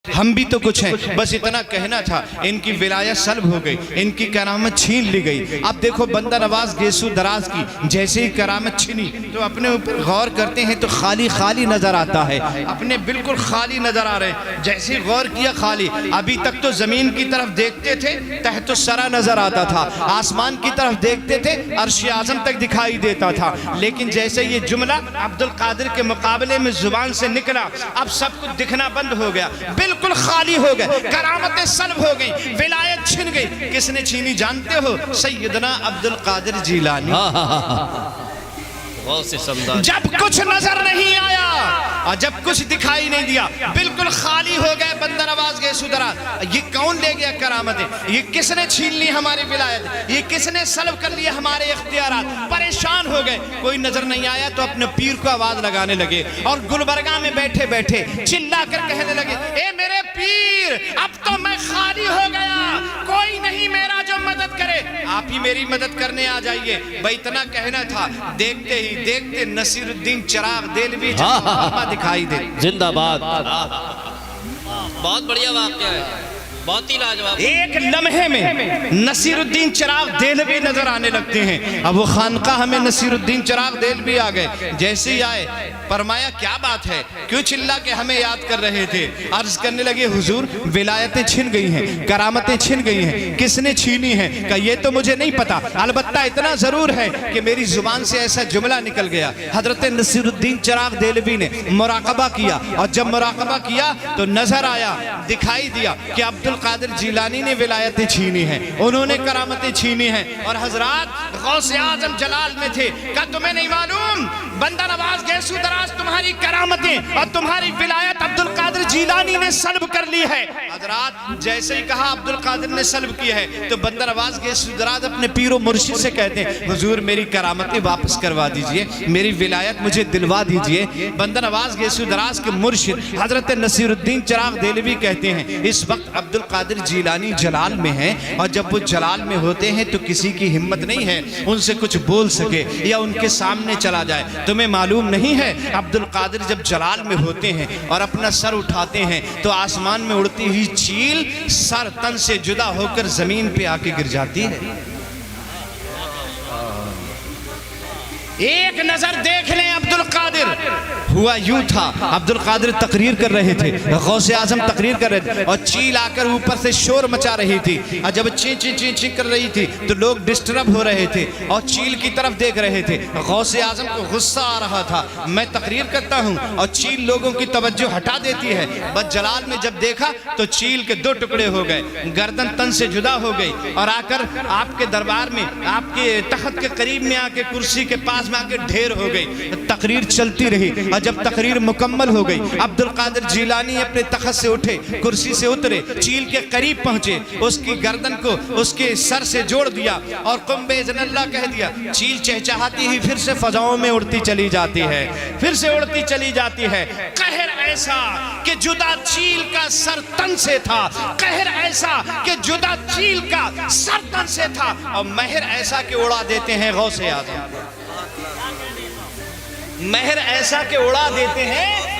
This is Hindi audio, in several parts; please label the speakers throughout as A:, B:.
A: हम भी तो कुछ हैं। बस इतना कहना था। इनकी विलायत सल्ब हो गई, इनकी करामत छीन ली गई। अब देखो बंदा नवाज गेसू दराज की जैसे ही करामत छीनी तो अपने ऊपर गौर करते हैं तो खाली खाली नजर आता है, अपने बिल्कुल खाली नजर आ रहे हैं। जैसे गौर किया खाली, अभी तक तो जमीन की तरफ देखते थे तहत सरा नजर आता था, आसमान की तरफ देखते थे अर्श आजम तक दिखाई देता था। लेकिन जैसे ये जुमला अब्दुल कादिर के मुकाबले में जुबान से निकला, अब सब कुछ दिखना बंद हो गया, बिल्कुल खाली हो गए, करामतें सल्ब हो गई, विलायत छिन गई। किसने छीनी जानते हो? सैयदना अब्दुल कादिर जीलानी। जब कुछ नजर नहीं आया और जब कुछ दिखाई नहीं दिया, बिल्कुल खाली हो गए, बंदा नवाज गए सुधरा। ये कौन ले गया करामतें? ये किसने छीन ली हमारी विलायत? ये किसने सल्ब कर लिया हमारे इख्तियारात? परेशान हो गए, कोई नजर नहीं आया तो अपने पीर को आवाज लगाने लगे और गुलबर्गा में बैठे बैठे चिल्ला कर कहने लगे, ए मेरे पीर, अब तो मैं खाली हो गया, कोई नहीं मेरा जो मदद करे, आप ही मेरी मदद करने आ जाइए। भाई इतना कहना था, देखते ही देखते नसीरुद्दीन चिराग देलवी दिखाई दे।
B: जिंदाबाद। बहुत बढ़िया वाक़या है, बहुत ही लाजवाब।
A: एक लम्हे में नसीरुद्दीन चिराग देलवी नजर आने लगते हैं। अब वो खानकाह में नसीरुद्दीन चिराग देलवी आ गए। जैसे ही आए फरमाया, क्या बात है, क्यों चिल्ला के हमें याद कर रहे थे? अर्ज करने लगे, हुजूर विलायतें छिन गई हैं, करामतें छिन गई हैं, किसने छीनी है? का ये तो मुझे नहीं पता, अलबत्ता इतना जरूर है कि मेरी जुबान से ऐसा जुमला निकल गया। हजरत नसीरुद्दीन चिराग देलवी ने मुराकबा किया और जब मुराकबा किया तो नजर आया, दिखाई दिया कि अब्दुल कादिर जीलानी ने विलायतें छीनी हैं, उन्होंने करामतें छीनी हैं। और हजरात गौसे आजम जलाल में थे। क्या तुम्हें नहीं मालूम? बंदा नवाज गैसू दराज तुम्हारी करामतें और तुम्हारी विलायत अब्दुल कादिर जीलानी ने सल्ब कर ली है। हजरात जैसे ही कहा अब्दुल कादिर ने सल्ब की है तो बंदा नवाज गैसू दराज अपने पीरो मुर्शिद से कहते हैं, हुजूर मेरी करामतें वापस करवा दीजिए, मेरी विलायत मुझे दिलवा दीजिए। बंदा नवाज गैसू दराज के मुर्शिद हजरत नसीरुद्दीन चिराग देलवी कहते हैं, इस वक्त अब्दुल कादिर जीलानी जलाल में हैं और जब वो जलाल में होते हैं तो किसी की हिम्मत नहीं है उनसे कुछ बोल सके या उनके सामने चला जाए। तुम्हें मालूम नहीं है, अब्दुल कादिर जब जलाल में होते हैं और अपना सर उठाते हैं तो आसमान में उड़ती हुई चील सर तन से जुदा होकर जमीन पे आके गिर जाती है। एक नजर देख लें अब्दुल कादिर। हुआ यूं था, अब्दुल कादिर तकरीर कर रहे थे, गौसे आजम तकरीर कर रहे थे और चील आकर ऊपर से शोर मचा रही थी और जब ची ची ची ची कर रही थी तो लोग डिस्टर्ब हो रहे थे और चील की तरफ देख रहे थे। गौसे आजम को गुस्सा आ रहा था, मैं तकरीर करता हूँ और चील लोगों की तवज्जो हटा देती है। बस जलाल में जब देखा तो चील के दो टुकड़े हो गए, गर्दन तन से जुदा हो गई और आकर आपके दरबार में, आपके तख्त के करीब में आके कुर्सी के पास में आके ढेर हो गई। तकरीर चलती रही और जब तकरीर मुकम्मल हो गई अब्दुल कादिर जीलानी अपने तख्त से उठे, कुर्सी से उतरे, चील के करीब पहुंचे, उसकी गर्दन को उसके सर से जोड़ दिया और कुम बेइज़्निल्लाह कह दिया। चील चहचहाती ही फिर से फजाओं में उड़ती चली जाती है, फिर से उड़ती चली जाती है। कहर ऐसा कि जुदा चील का सर तन से था, कहर ऐसा कि जुदा चील का सर तन से था और महर ऐसा कि उड़ा देते हैं गौसे आजम, महर ऐसा के उड़ा देते हैं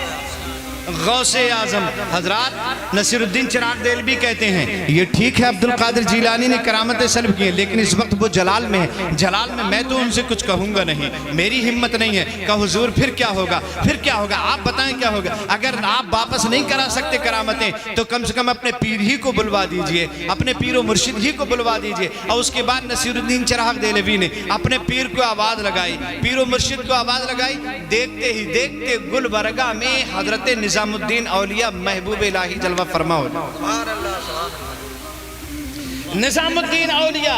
A: गौसे आजम। हजरात नसीरुद्दीन चिराग देलवी कहते हैं, ये ठीक है अब्दुल कादिर जीलानी ने करामतें सल्ब की, लेकिन इस वक्त वो जलाल में है, जलाल में मैं तो उनसे कुछ कहूँगा नहीं, मेरी हिम्मत नहीं है। कहा हुजूर फिर क्या होगा, फिर क्या होगा, आप बताएं क्या होगा? अगर आप वापस नहीं करा सकते करामतें तो कम से कम अपने पीर ही को बुलवा दीजिए, अपने पीर व मुर्शिद ही को बुलवा दीजिए। और उसके बाद नसीरुद्दीन चिराग देलवी ने अपने पीर को आवाज़ लगाई, पीर व मुर्शिद को आवाज़ लगाई। देखते ही देखते गुलबर्गा में हजरत निजामुद्दीन औलिया महबूब इलाही जलवा फरमा हो जाए। निजामुद्दीन औलिया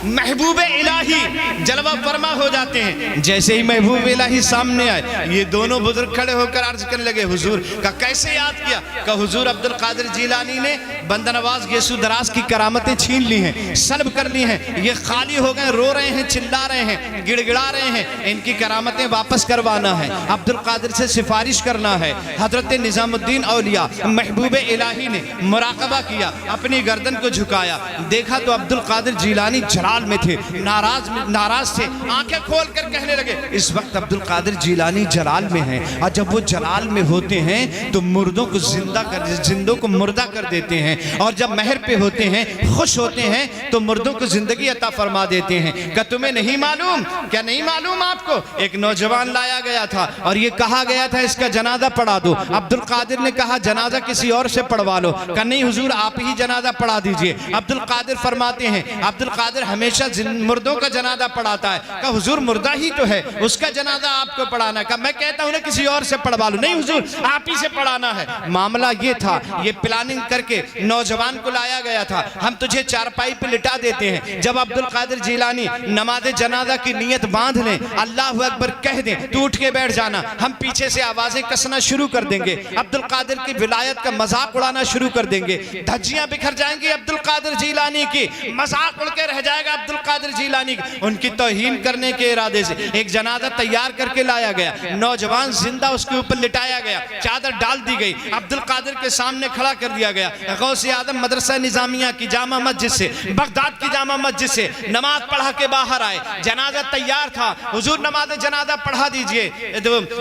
A: महबूब इलाही जलवा फरमा हो जाते हैं। जैसे ही महबूब इलाही सामने आए ये दोनों बुजुर्ग खड़े होकर अर्ज करने लगे, हुजूर का कैसे याद किया? का हुजूर अब्दुल कादिर जीलानी ने बंदा नवाज गेसू दराज की करामतें छीन ली हैं, सल्ब कर ली हैं, ये खाली हो गए, रो रहे हैं, चिल्ला रहे हैं, गिड़गिड़ा रहे हैं, इनकी करामतें वापस करवाना है, अब्दुल कादिर से सिफारिश करना है। हजरत निजामुद्दीन औलिया महबूब इलाही ने मुराकबा किया, अपनी गर्दन को झुकाया, देखा तो अब्दुल कादिर जीलानी जलाल में थे, नाराज थे, आंखें खोल कर कहने लगे इस वक्त अब्दुल कादिर जीलानी जलाल में हैं, और जब वो जलाल में होते हैं तो मुर्दों को जिंदों को मुर्दा कर देते हैं, और जब महर पे होते हैं, खुश होते हैं, तो मुर्दों को जिंदगी अता फरमा देते हैं। क्या तुम्हें नहीं मालूम? क्या नहीं मालूम आपको? एक नौजवान लाया गया था और ये कहा गया था इसका जनाजा पढ़ा दो। अब्दुल कादिर ने कहा जनाजा किसी और से पढ़वा लो। कहा नहीं हुजूर आप ही जनाजा पढ़ा दीजिए। अब्दुल कादिर फरमाते हैं, अब्दुल कादिर हमेशा मुर्दों का जनाजा पढ़ाता है। कहा हुजूर मुर्दा ही तो है, उसका जनाजा आपको पढ़ाना। कहा मैं कहता हूं ना किसी और से पढ़वा लो। नहीं हुजूर आप ही से पढ़ाना है। मामला ये था, ये प्लानिंग करके नौजवान को लाया गया था। हम तुझे चारपाई पे लिटा देते हैं, जब अब्दुल कादिर जीलानी नमाज जनाजा की नियत बांध लें, अल्लाह अकबर कह दें, तू उठ के बैठ जाना, हम पीछे से आवाजें कसना शुरू कर देंगे, अब्दुल कादिर की विलायत का मजाक उड़ाना शुरू कर देंगे, धज्जियां बिखर जाएंगी अब्दुल कादिर जीलानी की, मजाक उड़ के रह जाएगा अब्दुल कादिर जीलानी। उनकी तौहीन करने के इरादे से एक जनाजा तैयार करके लाया गया, नौजवान जिंदा उसके ऊपर लिटाया गया, चादर डाल दी गई, अब्दुल कादिर के सामने खड़ा कर दिया गया। गौसे आदम मदरसा निजामिया की जामा मस्जिद से, बगदाद की जामा मस्जिद से नमाज पढ़ा के बाहर आए, जनाजा तैयार था, हुजूर नमाज जनाजा पढ़ा दीजिए।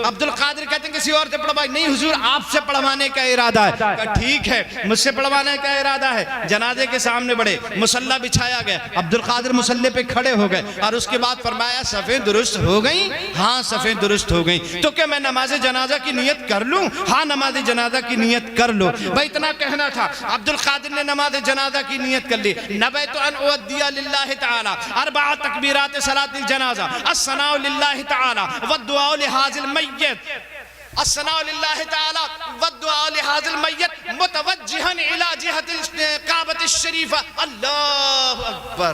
A: अब्दुल कादिर कहते हैं किसी और से पढ़वाई। नहीं हुजूर आपसे पढ़वाने का इरादा है। ठीक है मुझसे पढ़वाने का इरादा है। जनाजे के सामने बड़े, मुसल्ला बिछाया गया, अब्दुल कादिर मुसल्ले पे खड़े हो गए और उसके बाद फरमाया सफ़ें दुरुस्त हो गई? हाँ सफ़ें दुरुस्त हो गई। तो क्या मैं नमाज जनाजा की नियत कर लूं? हाँ नमाज जनाजा की नियत कर लो। भाई इतना कहना था। अब्दुल कादिर ने नमाज जनाजा की नियत कर ली। नबैतु अन उअद्दिया लिल्लाहि तआला अरबअ तकबीरात सलातिल जनाजा अस्सनाउ लिल्लाहि तआला वद्दुआ लिहाज़िल मय्यत अस्सनाउ लिल्लाहि तआला वद्दुआ लिहाज़िल मय्यत मुतवज्जिहन इला जिहतिल काबतिश शरीफा। अल्लाहु अकबर,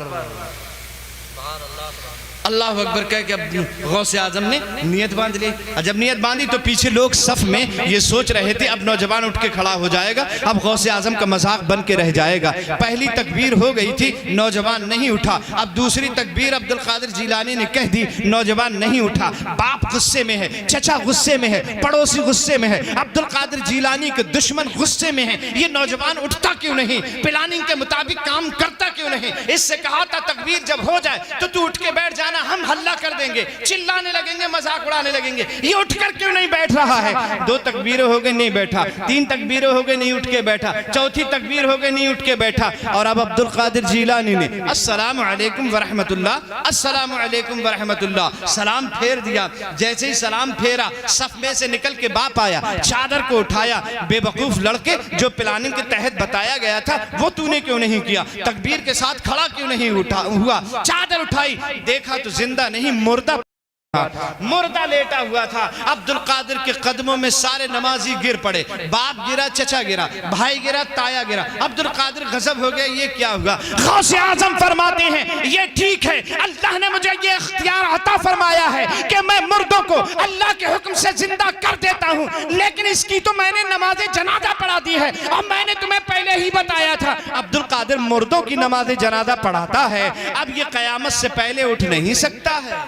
A: अल्लाह अकबर कह के गौसे आजम ने नियत बांध ली। जब नियत बांधी तो पीछे लोग सफ में ये सोच रहे थे अब नौजवान उठ के खड़ा हो जाएगा, अब गौसे आजम का मजाक बन के रह जाएगा। पहली तकबीर हो गई थी, नौजवान नहीं उठा। अब दूसरी तकबीर अब्दुल कादिर जीलानी ने कह दी, नौजवान नहीं उठा। बाप गुस्से में है, चचा गुस्से में है, पड़ोसी गुस्से में है, अब्दुल कादिर जीलानी के दुश्मन गुस्से में है। ये नौजवान उठता क्यों नहीं? प्लानिंग के मुताबिक काम करता क्यों नहीं? इससे कहा था तकबीर जब हो जाए तो तू उठ के बैठ जा, हम हल्ला कर देंगे, चिल्लाने लगेंगे, मजाक उड़ाने लगेंगे। ये उठकर क्यों नहीं बैठ रहा है? दो तकबीरें हो गई नहीं बैठा, तीन तकबीरें हो गई नहीं उठ के बैठा, चौथी तकबीर हो गई नहीं उठ के बैठा। और अब अब्दुल कादिर जीलानी ने अस्सलामु अलैकुम व रहमतुल्लाह, अस्सलामु अलैकुम व रहमतुल्लाह सलाम फेर दिया। जैसे ही सलाम फेरा, सफ में से निकल के बाप आया, चादर को उठाया। बेवकूफ लड़के, जो प्लानिंग के तहत बताया गया था वो तूने क्यों नहीं किया? तकबीर के साथ खड़ा क्यों नहीं हुआ? चादर उठाई, देखा तो जिंदा नहीं मुर्दा लेटा हुआ था। अब्दुल कादिर के कदमों में सारे नमाजी गिर पड़े, बाप गिरा, चचा गिरा, भाई गिरा, ताया गिरा। अब्दुल कादिर गजब हो गया, ये क्या हुआ? गौसे आजम फरमाते हैं ये ठीक है, अल्लाह ने मुझे ये इख्तियार अता फरमाया है कि मैं मुर्दों को अल्लाह के हुक्म से जिंदा कर देता हूँ, लेकिन इसकी तो मैंने नमाज जनाजा पढ़ा दी है और मैंने तुम्हें पहले ही बताया था। अब्दुल कादिर मुर्दों की नमाज जनाजा पढ़ाता है, अब ये कयामत से पहले उठ नहीं सकता है।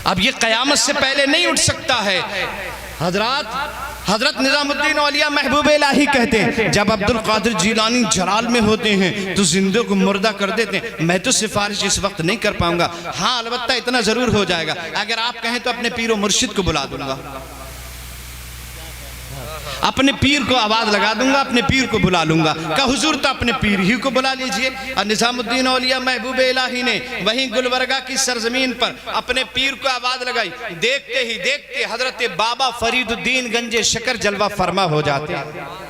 A: अब ये कयामत से पहले नहीं उठ सकता है। हजरत निजामुद्दीन औलिया महबूब इलाही कहते हैं जब अब्दुल कादिर जीलानी जलाल में होते हैं तो जिंदों को मुर्दा कर देते हैं। मैं तो सिफारिश इस वक्त नहीं कर पाऊंगा, हाँ अलबत्ता इतना जरूर हो जाएगा, अगर आप कहें तो अपने पीर व मुर्शिद को बुला दूंगा, अपने पीर को आवाज लगा दूंगा, अपने पीर को बुला लूंगा। का हुजूर तो अपने पीर ही को बुला लीजिए। और निजामुद्दीन औलिया महबूब इलाही ने वहीं गुलबर्गा की सरजमीन पर अपने पीर को आवाज लगाई। देखते ही देखते हजरत बाबा फरीदुद्दीन गंजे शकर जलवा फरमा हो जाते हैं।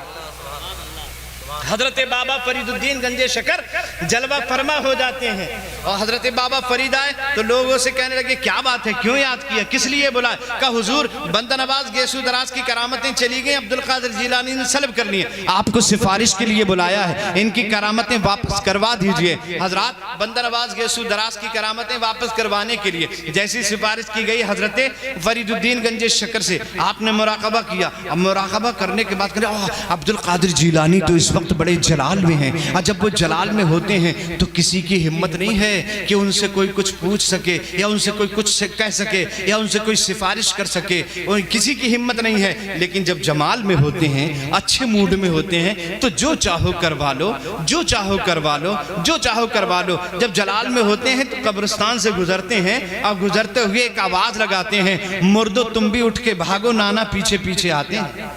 A: हजरत बाबा फरीदुद्दीन गंजे शकर जलवा फरमा हो जाते हैं। और हजरत बाबा फरीद आए तो लोगों से कहने लगे क्या बात है, क्यों याद किया, किस लिए बुलाए? का हुजूर बंदा नवाज गेसू दराज की करामतें चली गई, अब्दुल कादिर जीलानी ने सल्ब करनी है, आपको सिफारिश के लिए बुलाया है, इनकी करामतें वापस करवा दीजिए। हजरत बंदा नवाज गेसू दराज की करामतें वापस करवाने के लिए जैसी सिफारिश की गई हजरत फरीदुद्दीन गंजे शकर से, आपने मुराकबा किया। अब मुराकबा करने के बाद अब्दुल कादिर जीलानी तो इस वक्त बड़े जलाल में हैं, और जब वो जलाल में होते होते हैं तो किसी की हिम्मत नहीं है कि उनसे कोई कुछ पूछ सके या उनसे कोई कुछ कह सके या उनसे कोई सिफारिश कर सके, और किसी की हिम्मत नहीं है। लेकिन जब जमाल में होते हैं, अच्छे मूड में होते हैं, तो जो चाहो करवा लो, जो चाहो करवा लो, जो चाहो करवा लो। जब जलाल में होते हैं तो कब्रिस्तान से गुजरते हैं और गुजरते हुए एक आवाज लगाते हैं, मुर्दो तुम भी उठ के भागो, नाना पीछे पीछे आते हैं।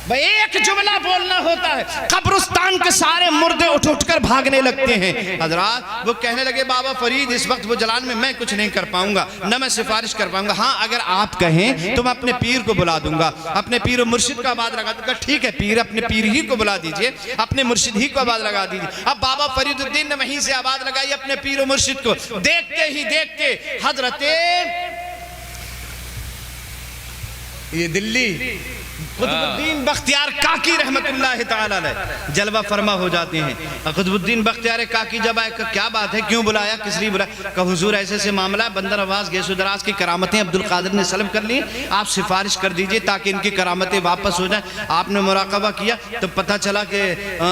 A: भाई एक जुमला बोलना होता है, कब्रिस्तान के सारे मुर्दे उठ उठकर भागने लगते हैं। हजरात वो कहने लगे, बाबा फरीद इस वक्त वो जलाल में मैं कुछ नहीं कर पाऊंगा, न मैं सिफारिश कर पाऊंगा। हाँ अगर आप कहें तो मैं अपने पीर को बुला दूंगा, अपने पीर और मुर्शिद का आवाज लगा दूंगा। ठीक है पीर, अपने पीर ही को बुला दीजिए, अपने मुर्शिद ही को आवाज लगा दीजिए। अब बाबा फरीदुद्दीन ने वहीं से आवाज लगाई अपने पीर और मुर्शिद को। देखते ही देखते हजरते ये दिल्ली कुतुबुद्दीन बख्तियार काकी रहमतुल्लाह ताला अलैह जलवा फरमा हो जाते हैं। कुतुबुद्दीन बख्तियार काकी जब आए, क्या बात है, क्यों बुलाया, किस लिए बुलाया? कहा हुजूर ऐसे ऐसे मामला, बंदर आवाज गेसुदराज की करामतें अब्दुल कादिर ने सल्ब कर ली, आप सिफारिश कर दीजिए ताकि इनकी करामतें वापस हो जाए। आपने मुराकबा किया तो पता चला कि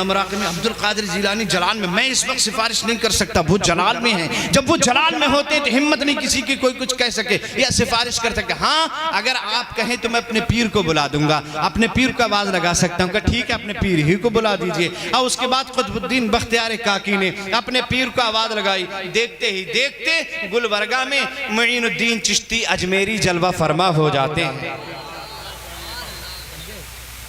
A: मुराकबे में अब्दुल कादिर जिलानी जलाल में, मैं इस वक्त सिफारिश नहीं कर सकता, वो जलाल में है। जब वो जलाल में होते तो हिम्मत नहीं किसी की कोई कुछ कह सके या सिफारिश कर सके। हाँ अगर आप कहें तो मैं अपने पीर को बुला दूंगा, अपने पीर का आवाज लगा सकता हूँ। ठीक है अपने पीर ही को बुला दीजिए। और उसके बाद कुतुबुद्दीन बख्तियार काकी ने अपने पीर को आवाज लगाई। देखते ही देखते गुलबर्गा में मुईनुद्दीन चिश्ती अजमेरी जलवा फरमा हो जाते हैं।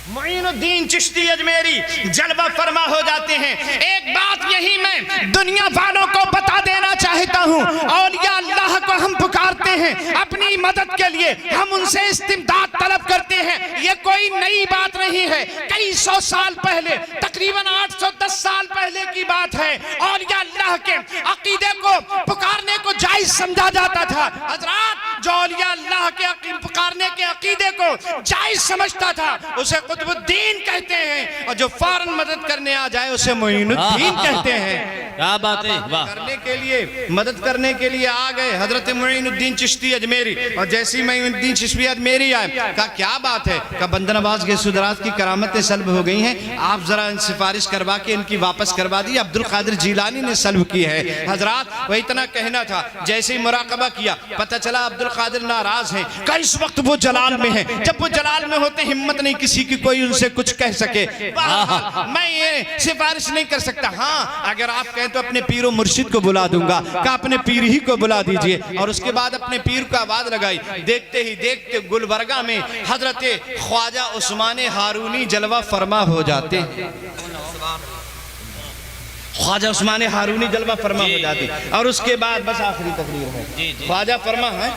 A: मुईनुद्दीन चिश्ती अजमेरी जलवा फरमा हो जाते हैं। एक बात यही मैं दुनिया वालों को बता देना चाहता हूँ, औलिया अल्लाह को हम पुकारते हैं अपनी मदद के लिए, हम उनसे इस्तिमदाद तलब करते हैं। ये कोई नई बात नहीं है, कई सौ साल पहले, तकरीबन 810 साल पहले की बात है। औलिया अल्लाह के अकीदे को पुकारने को जायज समझा जाता था। हजरात जो औलिया अल्लाह के पुकारने के अकीदे को जायज समझता था उसे कुतुबुद्दीन कहते हैं, और जो फौरन मदद करने आ जाए उसे मुईनुद्दीन कहते हैं।
B: क्या बात है, वाह।
A: करने के लिए, मदद करने के लिए आ गए हजरत मुईनुद्दीन चिश्ती अजमेरी। और जैसे ही मुईनुद्दीन चिश्ती अजमेरी आए, कहा क्या बात है, कहा बंदर नवाज गेसुदराज की करामतें सल्ब हो गई हैं, आप जरा सिफारिश करवा के इनकी वापस करवा दी, अब्दुल कादिर जिलानी ने सल्ब की है। हजरात वही इतना कहना था। जैसे ही मुराकबा किया पता चला अब्दुल कादिर नाराज हैं, कहा इस वक्त वो जलाल में है। जब वो जलाल में होते हिम्मत नहीं किसी की कोई उनसे कुछ कह सके, मैं ये सिफारिश नहीं कर सकता। हाँ अगर आप कहें तो अपने पीर और मुर्शिद को बुला दूंगा, कहा अपने पीर ही को बुला दीजिए। और उसके बाद अपने पीर को आवाज लगाई। देखते ही देखते गुलबर्गा में हजरत ख्वाजा उस्मान हारूनी जलवा फरमा हो जाते हैं। ख्वाजा उस्मान हारूनी जलवा फरमा हो जाते। और उसके बाद बस आखिरी तकरीर है, ख्वाजा फरमा है,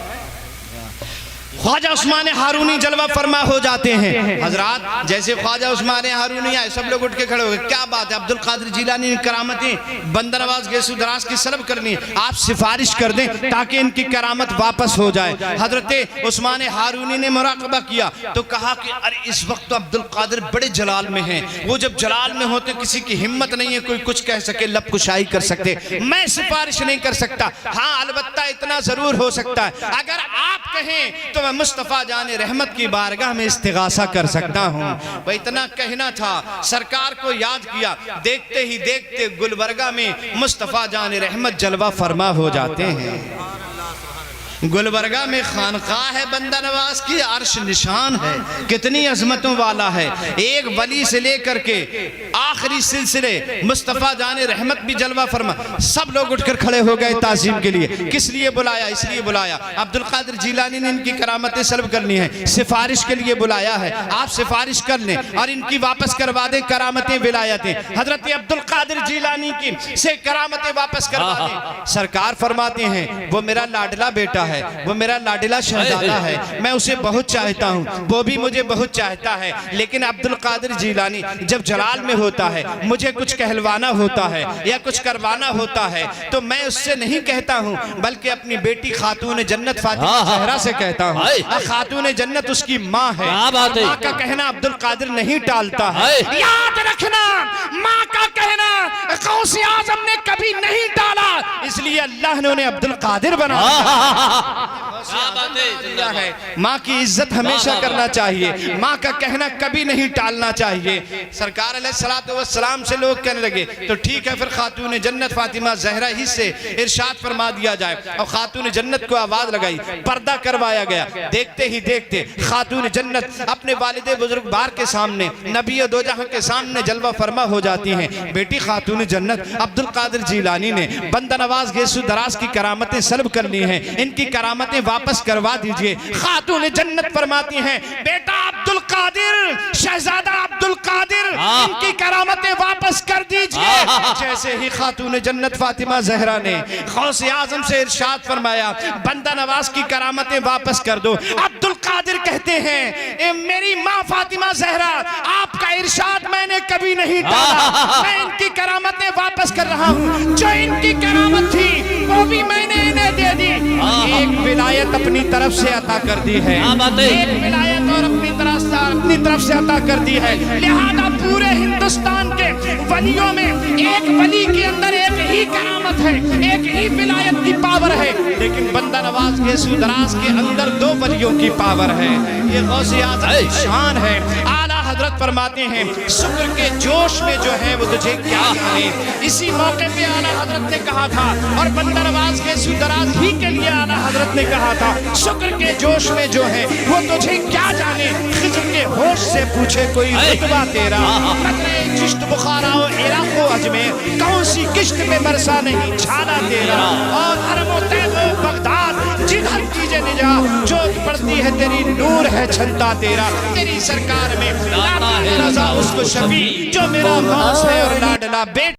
A: ख्वाजा उस्मान हारूनी जलवा फरमा हो जाते हैं। हजरात जैसे ख्वाजा उस्मान हारूनी आए सब लोग उठ के खड़े हो गए। क्या बात है, अब्दुल कादिर जिलानी करामतें बंदर नवाज गेसुदराज की सल्ब करनी है, आप सिफारिश कर दें ताकि इनकी करामत वापस हो जाए। हजरत उस्मान हारूनी ने मुराकबा किया तो कहा कि अरे इस वक्त तो अब्दुल कादिर बड़े जलाल में हैं, वो जब जलाल में होते किसी की हिम्मत नहीं है कोई कुछ कह सके, लब कुशाई कर सकते, मैं सिफारिश नहीं कर सकता। हाँ अलबत्ता इतना जरूर हो सकता है, अगर आप कहें तो मैं मुस्तफा जाने रहमत की बारगाह में इस्तिगासा कर सकता हूँ। वह इतना कहना था, सरकार को याद किया। देखते ही देखते गुलबर्गा में मुस्तफा जाने रहमत जलवा फरमा हो जाते हैं। गुलबर्गा में खानकाह है बंदा नवाज की, अर्श निशान है, कितनी अजमतों वाला है। एक वली से लेकर के आखिरी सिलसिले मुस्तफ़ा जाने रहमत भी जलवा फरमा। सब लोग उठकर खड़े हो गए ताज़ीम के लिए। किस लिए बुलाया? इसलिए बुलाया अब्दुल कादिर जिलानी ने इनकी करामतें सल्ब करनी है, सिफारिश के लिए बुलाया है। आप सिफारिश कर लें और इनकी वापस करवा दें करामतें विलायतें। हजरत अब्दुल कादिर जिलानी की से करामतें वापस करवा दें। सरकार फरमाते हैं वो मेरा लाडला बेटा है, वो मेरा लाडला शहजादा है, मैं उसे बहुत चाहता हूँ, वो भी मुझे बहुत चाहता है। लेकिन अब्दुल कादिर जिलानी जब जलाल में होता है, मुझे कुछ कहलवाना होता है या कुछ करवाना होता है तो मैं उससे नहीं कहता हूँ, बल्कि अपनी बेटी खातून जन्नत फातिमा ज़हरा से कहता हूँ। खातून जन्नत उसकी माँ है, माँ का कहना अब्दुल कादिर नहीं टालता है। याद रखना, माँ का कहना गौसे आज़म ने कभी नहीं टाला, इसलिए अल्लाह ने उन्हें अब्दुल कादिर बनाया।
B: क्या बात है,
A: दिया है। माँ की इज्जत हमेशा करना चाहिए, माँ का कहना कभी नहीं टालना चाहिए। सरकार अलैहिस्सलाम से लोग कहने लगे तो ठीक है, फिर खातून जन्नत फातिमा जहरा ही से इरशाद फरमा दिया जाए। और खातून जन्नत को आवाज लगाई, पर्दा करवाया गया। देखते ही देखते खातून जन्नत अपने वालिदे बुजुर्गवार के सामने, नबी दो जहां के सामने जलवा फरमा हो जाती हैं। बेटी खातून जन्नत अब्दुल कादिर जीलानी ने बंदा नवाज गेसु दराज की करामतें सल्ब कर ली हैं, इनकी करामतें वापस करवा दीजिए। खातून जन्नत फरमाती हैं, बेटा अब्दुल कादिर, शहजादा अब्दुल कादिर, इनकी करामतें वापस कर दीजिए। जैसे ही खातून जन्नत फातिमा जहरा ने गौसे आजम से इरशाद फरमाया, बंदा नवाज की करामतें वापस कर दो, अब्दुल कादिर कहते हैं, ए मेरी माँ फातिमा जहरा, आपका इरशाद मैंने कभी नहीं टाला, मैं इनकी करामतें वापस कर रहा हूँ। जो इनकी करामत थी वो भी मैंने इन्हें दे दी। एक विलायत अपनी तरफ से अता कर दी है, एक विलायत और अपनी तरफ से अता कर दी है। लिहाजा पूरे हिंदुस्तान के वलियों में एक वली के अंदर एक ही करामत है, एक ही विलायत की पावर है, लेकिन बंदा नवाज गेसु दराज के अंदर दो वलियों की पावर है। ये गौसे आज़म की शान है। आला हजरत फरमाते हैं, शुक्र के जोश में जो है वो तुझे क्या जाने। इसी मौके पे आला हजरत ने कहा था, और बंदा नवाज गेसु दराज ही के लिए आला हजरत ने कहा था, शुक्र के जोश में जो है वो तुझे क्या जाने। खिज़्र के होश से पूछे कोई रुतबा तेरा, चिश्त बुखारा इराक़ो अजमेर, कौन सी किश्त में बरसा नहीं छाला तेरा। और हरमो तैबो बगदाद जिधर कीजे निजा, जोत पड़ती है तेरी नूर है छंता तेरा। तेरी सरकार में रजा उसको शफी, जो मेरा गौस है और लाडला बेटा।